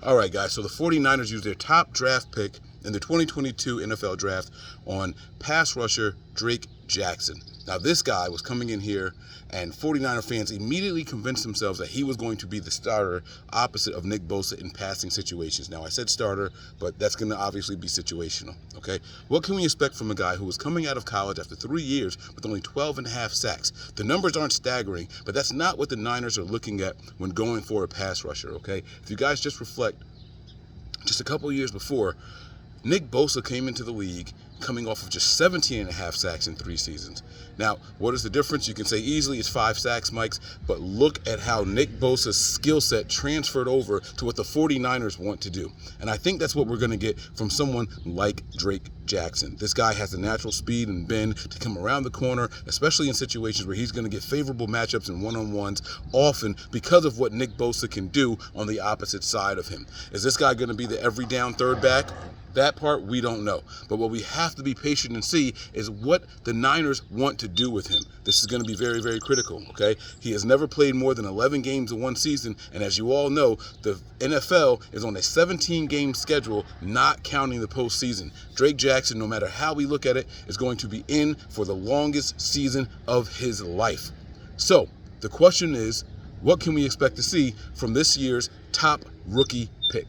All right, guys, so the 49ers used their top draft pick in the 2022 NFL Draft on pass rusher Drake Jackson. Now, this guy was coming in here, and 49er fans immediately convinced themselves that he was going to be the starter opposite of Nick Bosa in passing situations. Now, I said starter, but that's going to obviously be situational, okay? What can we expect from a guy who was coming out of college after 3 years with only 12 and a half sacks? The numbers aren't staggering, but that's not what the Niners are looking at when going for a pass rusher, okay? If you guys just reflect, just a couple years before, Nick Bosa came into the league coming off of just 17 and a half sacks in 3 seasons. Now, what is the difference? You can say easily it's 5 sacks, Mikes, but look at how Nick Bosa's skill set transferred over to what the 49ers want to do. And I think that's what we're going to get from someone like Drake Jackson. This guy has the natural speed and bend to come around the corner, especially in situations where he's going to get favorable matchups and one-on-ones often because of what Nick Bosa can do on the opposite side of him. Is this guy going to be the every down third back? That part, we don't know. But what we have to be patient and see is what the Niners want to do with him. This is going to be very, very critical, okay? He has never played more than 11 games in one season, and as you all know, the NFL is on a 17-game schedule, not counting the postseason. Drake Jackson, no matter how we look at it, is going to be in for the longest season of his life. So, the question is, what can we expect to see from this year's top rookie pick?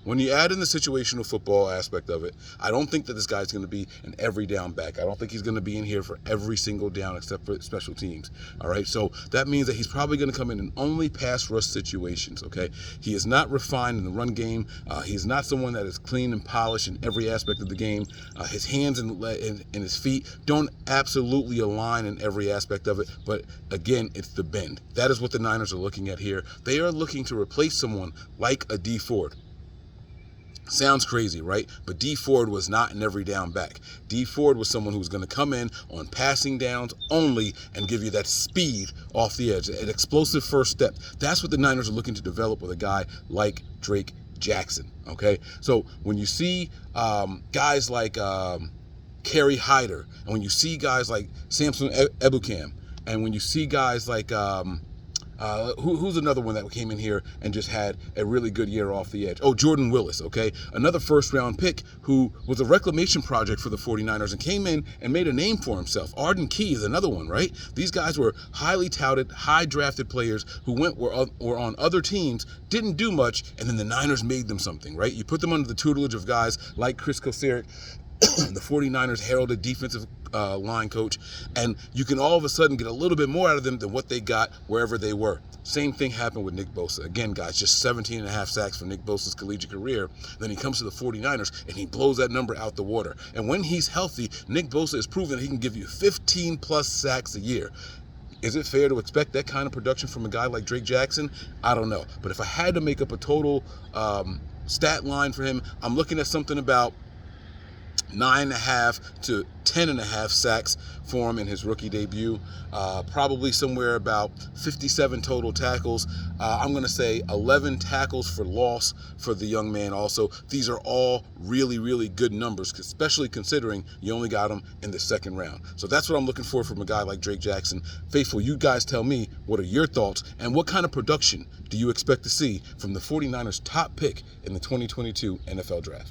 When you add in the situational football aspect of it, I don't think that this guy's going to be an every down back. I don't think he's going to be in here for every single down except for special teams. All right, so that means that he's probably going to come in only pass rush situations, okay? He is not refined in the run game. He's not someone that is clean and polished in every aspect of the game. His hands and his feet don't absolutely align in every aspect of it, but again, it's the bend. That is what the Niners are looking at here. They are looking to replace someone like a Dee Ford. Sounds crazy, right? But Dee Ford was not an every down back. Dee Ford was someone who was going to come in on passing downs only and give you that speed off the edge, an explosive first step. That's what the Niners are looking to develop with a guy like Drake Jackson, okay? So when you see guys like Kerry Hyder, and when you see guys like Samson Ebukam, and when you see guys like who's another one that came in here and just had a really good year off the edge? Oh, Jordan Willis, okay? Another first-round pick who was a reclamation project for the 49ers and came in and made a name for himself. Arden Key is another one, right? These guys were highly touted, high-drafted players who were on other teams, didn't do much, and then the Niners made them something, right? You put them under the tutelage of guys like Chris Kocurek, the 49ers heralded defensive line coach, and you can all of a sudden get a little bit more out of them than what they got wherever they were. Same thing happened with Nick Bosa. Again, guys, just 17 and a half sacks for Nick Bosa's collegiate career. Then he comes to the 49ers, and he blows that number out the water. And when he's healthy, Nick Bosa has proven that he can give you 15-plus sacks a year. Is it fair to expect that kind of production from a guy like Drake Jackson? I don't know. But if I had to make up a total stat line for him, I'm looking at something about 9.5 to 10.5 sacks for him in his rookie debut. Probably somewhere about 57 total tackles. I'm going to say 11 tackles for loss for the young man also. These are all really, really good numbers, especially considering you only got him in the second round. So that's what I'm looking for from a guy like Drake Jackson. Faithful, you guys tell me, what are your thoughts, and what kind of production do you expect to see from the 49ers' top pick in the 2022 NFL Draft?